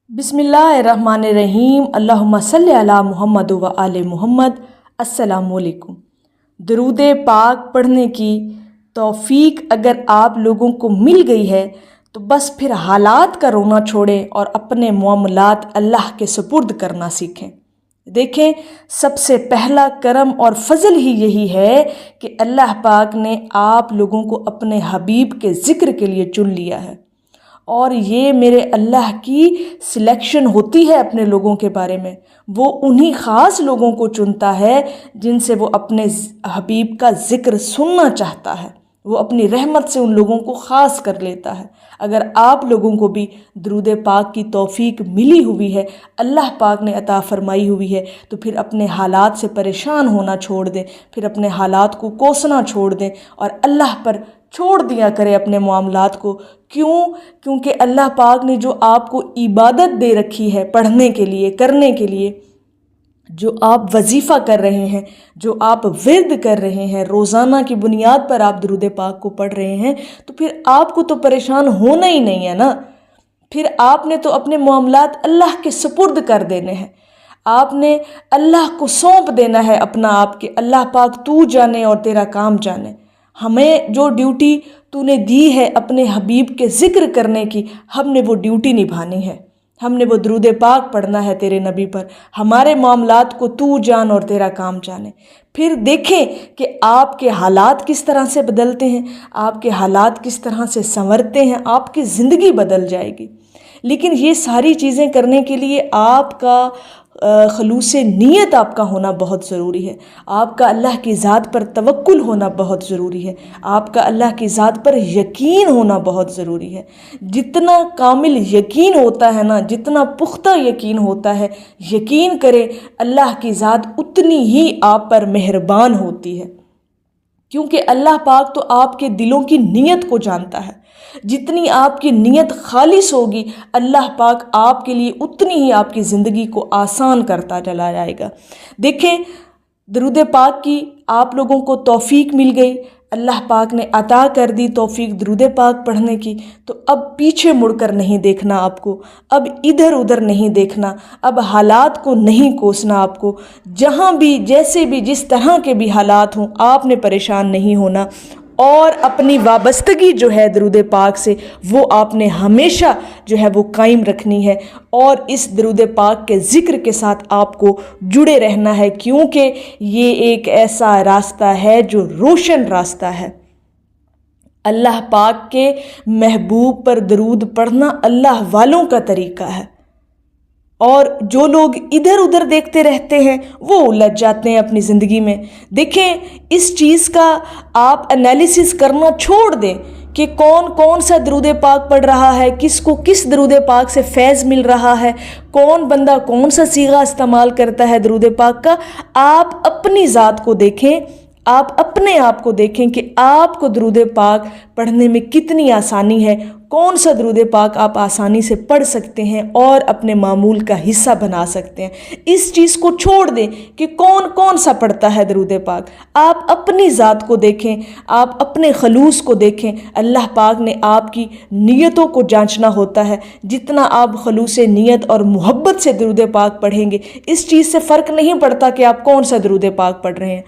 बिस्मिल्लाहिर्रहमानिर्रहीम। अल्लाहुम्मा सल्ली अला मुहम्मद व आले मुहम्मद। अस्सलामु अलैकुम। दरूद पाक पढ़ने की तौफीक अगर आप लोगों को मिल गई है तो बस फिर हालात का रोना छोड़ें और अपने मामलात अल्लाह के सुपुर्द करना सीखें। देखें, सबसे पहला करम और फ़ज़ल ही यही है कि अल्लाह पाक ने आप लोगों को अपने हबीब के ज़िक्र के लिए चुन लिया है। और ये मेरे अल्लाह की सिलेक्शन होती है अपने लोगों के बारे में। वो उन्हीं ख़ास लोगों को चुनता है जिनसे वो अपने हबीब का ज़िक्र सुनना चाहता है। वो अपनी रहमत से उन लोगों को ख़ास कर लेता है। अगर आप लोगों को भी दरूद पाक की तौफीक मिली हुई है, अल्लाह पाक ने अता फ़रमाई हुई है, तो फिर अपने हालात से परेशान होना छोड़ दें, फिर अपने हालात को कोसना छोड़ दें और अल्लाह पर छोड़ दिया करें अपने मामलात को। क्योंकि अल्लाह पाक ने जो आपको इबादत दे रखी है पढ़ने के लिए, करने के लिए, जो आप वजीफ़ा कर रहे हैं, जो आप विर्द कर रहे हैं, रोज़ाना की बुनियाद पर आप दरूद पाक को पढ़ रहे हैं, तो फिर आपको तो परेशान होना ही नहीं है ना। फिर आपने तो अपने मामलात अल्लाह के सुपुर्द कर देने हैं। आपने अल्लाह को सौंप देना है अपना आप के, अल्लाह पाक तू जाने और तेरा काम जाने। हमें जो ड्यूटी तूने दी है अपने हबीब के ज़िक्र करने की, हमने वो ड्यूटी निभानी है। हमने वो दरूद पाक पढ़ना है तेरे नबी पर। हमारे मामलात को तू जान और तेरा काम जाने। फिर देखें कि आपके हालात किस तरह से बदलते हैं, आपके हालात किस तरह से संवरते हैं, आपकी ज़िंदगी बदल जाएगी। लेकिन ये सारी चीज़ें करने के लिए आपका खलूस नीयत आपका होना बहुत ज़रूरी है। आपका अल्लाह की ज़ात पर तवक्कुल होना बहुत ज़रूरी है। आपका अल्लाह की ज़ात पर यकीन होना बहुत ज़रूरी है। जितना कामिल यकीन होता है ना, जितना पुख्ता यकीन होता है, यकीन करें अल्लाह की ज़ात उतनी ही आप पर मेहरबान होती है। क्योंकि अल्लाह पाक तो आपके दिलों की नीयत को जानता है। जितनी आपकी नीयत खालिस होगी, अल्लाह पाक आपके लिए उतनी ही आपकी ज़िंदगी को आसान करता चला जाएगा। देखें, दरूद पाक की आप लोगों को तौफीक मिल गई, अल्लाह पाक ने अता कर दी तौफीक दरूद पाक पढ़ने की, तो अब पीछे मुड़कर नहीं देखना आपको, अब इधर उधर नहीं देखना, अब हालात को नहीं कोसना आपको। जहाँ भी, जैसे भी, जिस तरह के भी हालात हों, आपने परेशान नहीं होना और अपनी वाबस्तगी जो है दरूद पाक से, वो आपने हमेशा जो है वो कायम रखनी है और इस दरूद पाक के ज़िक्र के साथ आपको जुड़े रहना है। क्योंकि ये एक ऐसा रास्ता है जो रोशन रास्ता है। अल्लाह पाक के महबूब पर दरूद पढ़ना अल्लाह वालों का तरीका है और जो लोग इधर उधर देखते रहते हैं वो उलझ जाते हैं अपनी ज़िंदगी में। देखें, इस चीज़ का आप एनालिसिस करना छोड़ दें कि कौन कौन सा दरूद पाक पढ़ रहा है, किसको किस दरूद पाक से फैज़ मिल रहा है, कौन बंदा कौन सा सीगा इस्तेमाल करता है दरूद पाक का। आप अपनी ज़ात को देखें, आप अपने आप को देखें कि आपको दरूद पाक पढ़ने में कितनी आसानी है, कौन सा दरूद पाक आप आसानी से पढ़ सकते हैं और अपने मामूल का हिस्सा बना सकते हैं। इस चीज़ को छोड़ दें कि कौन कौन सा पढ़ता है दरूद पाक। आप अपनी ज़ात को देखें, आप अपने खलूस को देखें। अल्लाह पाक ने आपकी नीयतों को जांचना होता है। जितना आप खलूस नीयत और मोहब्बत से दरूद पाक पढ़ेंगे, इस चीज़ से फ़र्क नहीं पड़ता कि आप कौन सा दरूद पाक पढ़ रहे हैं।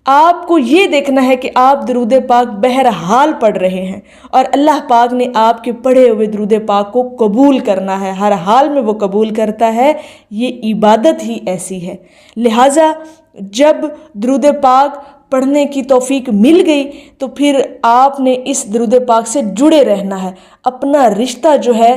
आपको ये देखना है कि आप दरूद पाक बहरहाल पढ़ रहे हैं और अल्लाह पाक ने आपके पढ़े हुए दरूद पाक को कबूल करना है। हर हाल में वो कबूल करता है। ये इबादत ही ऐसी है। लिहाजा जब दरूद पाक पढ़ने की तौफीक मिल गई तो फिर आपने इस दरूद पाक से जुड़े रहना है। अपना रिश्ता जो है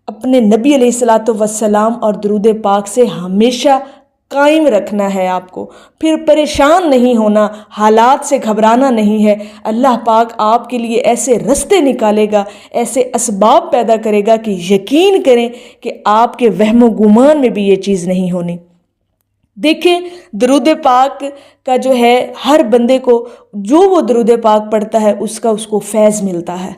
अपने नबी अलैहिस्सलातु वस्सलाम और दरूद पाक से हमेशा कायम रखना है आपको। फिर परेशान नहीं होना, हालात से घबराना नहीं है। अल्लाह पाक आपके लिए ऐसे रास्ते निकालेगा, ऐसे असबाब पैदा करेगा कि यकीन करें कि आपके वहमो गुमान में भी ये चीज़ नहीं होनी। देखें, दरूद पाक का जो है हर बंदे को जो वो दरूद पाक पढ़ता है उसको फैज़ मिलता है।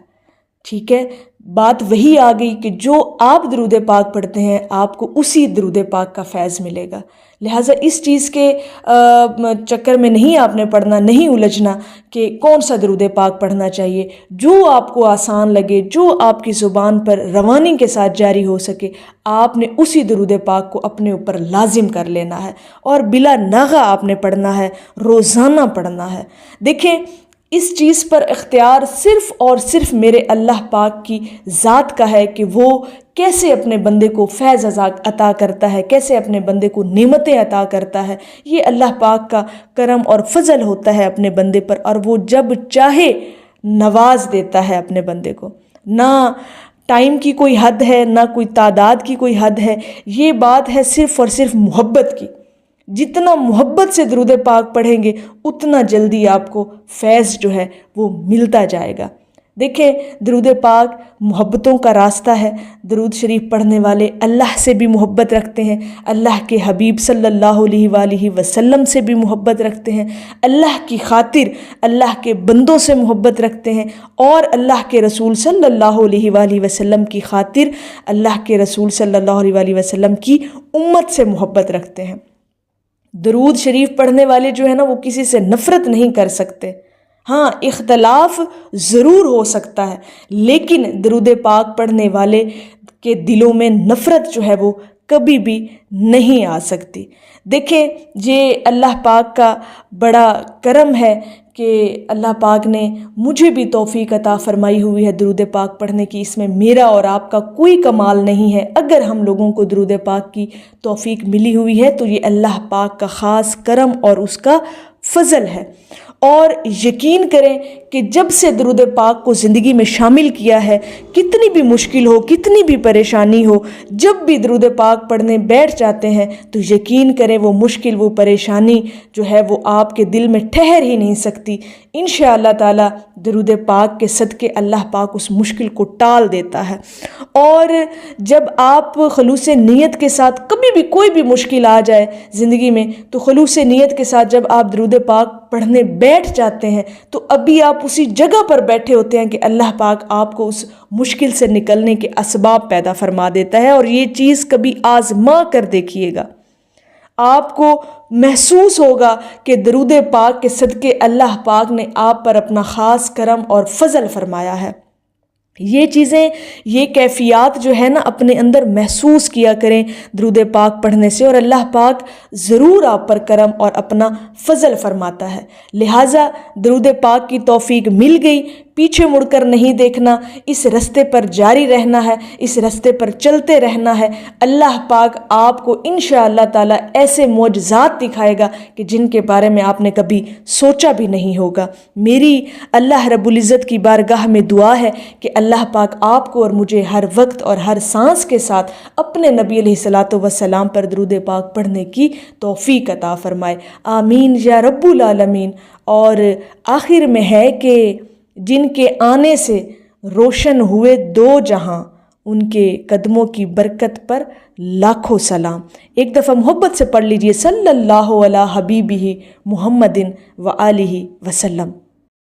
ठीक है, بات وہی آ گئی کہ جو آپ درود پاک پڑھتے ہیں آپ کو اسی درود پاک کا فیض ملے گا۔ لہٰذا اس چیز کے چکر میں نہیں آپ نے پڑھنا، نہیں الجھنا کہ کون سا درود پاک پڑھنا چاہیے۔ جو آپ کو آسان لگے، جو آپ کی زبان پر روانی کے ساتھ جاری ہو سکے، آپ نے اسی درود پاک کو اپنے اوپر لازم کر لینا ہے اور بلا ناغہ آپ نے پڑھنا ہے، روزانہ پڑھنا ہے۔ دیکھیں، اس چیز پر اختیار صرف اور صرف میرے اللہ پاک کی ذات کا ہے کہ وہ کیسے اپنے بندے کو فیض عطا کرتا ہے، کیسے اپنے بندے کو نعمتیں عطا کرتا ہے۔ یہ اللہ پاک کا کرم اور فضل ہوتا ہے اپنے بندے پر، اور وہ جب چاہے نواز دیتا ہے اپنے بندے کو۔ نہ ٹائم کی کوئی حد ہے، نہ کوئی تعداد کی کوئی حد ہے، یہ بات ہے صرف اور صرف محبت کی۔ جتنا محبت سے درود پاک پڑھیں گے اتنا جلدی آپ کو فیض جو ہے وہ ملتا جائے گا۔ دیکھیں، درود پاک محبتوں کا راستہ ہے۔ درود شریف پڑھنے والے اللہ سے بھی محبت رکھتے ہیں، اللہ کے حبیب صلی اللہ علیہ وآلہ وسلم سے بھی محبت رکھتے ہیں، اللہ کی خاطر اللہ کے بندوں سے محبت رکھتے ہیں، اور اللہ کے رسول صلی اللہ علیہ وآلہ وسلم کی خاطر اللہ کے رسول صلی اللہ علیہ وآلہ وسلم کی امت سے محبت رکھتے ہیں۔ درود شریف پڑھنے والے جو ہے نا وہ کسی سے نفرت نہیں کر سکتے۔ ہاں، اختلاف ضرور ہو سکتا ہے، لیکن درود پاک پڑھنے والے کے دلوں میں نفرت جو ہے وہ کبھی بھی نہیں آ سکتی۔ دیکھیں، یہ اللہ پاک کا بڑا کرم ہے کہ اللہ پاک نے مجھے بھی توفیق عطا فرمائی ہوئی ہے درود پاک پڑھنے کی۔ اس میں میرا اور آپ کا کوئی کمال نہیں ہے۔ اگر ہم لوگوں کو درود پاک کی توفیق ملی ہوئی ہے تو یہ اللہ پاک کا خاص کرم اور اس کا فضل ہے۔ اور یقین کریں کہ جب سے درود پاک کو زندگی میں شامل کیا ہے، کتنی بھی مشکل ہو، کتنی بھی پریشانی ہو، جب بھی درود پاک پڑھنے بیٹھ جاتے ہیں تو یقین کریں وہ مشکل، وہ پریشانی جو ہے وہ آپ کے دل میں ٹھہر ہی نہیں سکتی۔ انشاءاللہ تعالی درود پاک کے صدقے اللہ پاک اس مشکل کو ٹال دیتا ہے۔ اور جب آپ خلوص نیت کے ساتھ کبھی بھی کوئی بھی مشکل آ جائے زندگی میں تو خلوص نیت کے ساتھ جب آپ درود پاک پڑھنے بیٹھ جاتے ہیں تو ابھی آپ اسی جگہ پر بیٹھے ہوتے ہیں کہ اللہ پاک آپ کو اس مشکل سے نکلنے کے اسباب پیدا فرما دیتا ہے۔ اور یہ چیز کبھی آزما کر دیکھیے گا، آپ کو محسوس ہوگا کہ درود پاک کے صدقے اللہ پاک نے آپ پر اپنا خاص کرم اور فضل فرمایا ہے۔ یہ چیزیں، یہ کیفیات جو ہے نا اپنے اندر محسوس کیا کریں درود پاک پڑھنے سے، اور اللہ پاک ضرور آپ پر کرم اور اپنا فضل فرماتا ہے۔ لہٰذا درود پاک کی توفیق مل گئی، پیچھے مڑ کر نہیں دیکھنا، اس رستے پر جاری رہنا ہے، اس رستے پر چلتے رہنا ہے۔ اللہ پاک آپ کو انشاءاللہ تعالی ایسے معجزات دکھائے گا کہ جن کے بارے میں آپ نے کبھی سوچا بھی نہیں ہوگا۔ میری اللہ رب العزت کی بارگاہ میں دعا ہے کہ اللہ پاک آپ کو اور مجھے ہر وقت اور ہر سانس کے ساتھ اپنے نبی علیہ الصلوۃ والسلام پر درود پاک پڑھنے کی توفیق عطا فرمائے، آمین یا رب العالمین۔ اور آخر میں ہے کہ جن کے آنے سے روشن ہوئے دو جہاں، ان کے قدموں کی برکت پر لاکھوں سلام۔ ایک دفعہ محبت سے پڑھ لیجئے، صلی اللہ علی حبیبہ محمد و آلہ وسلم۔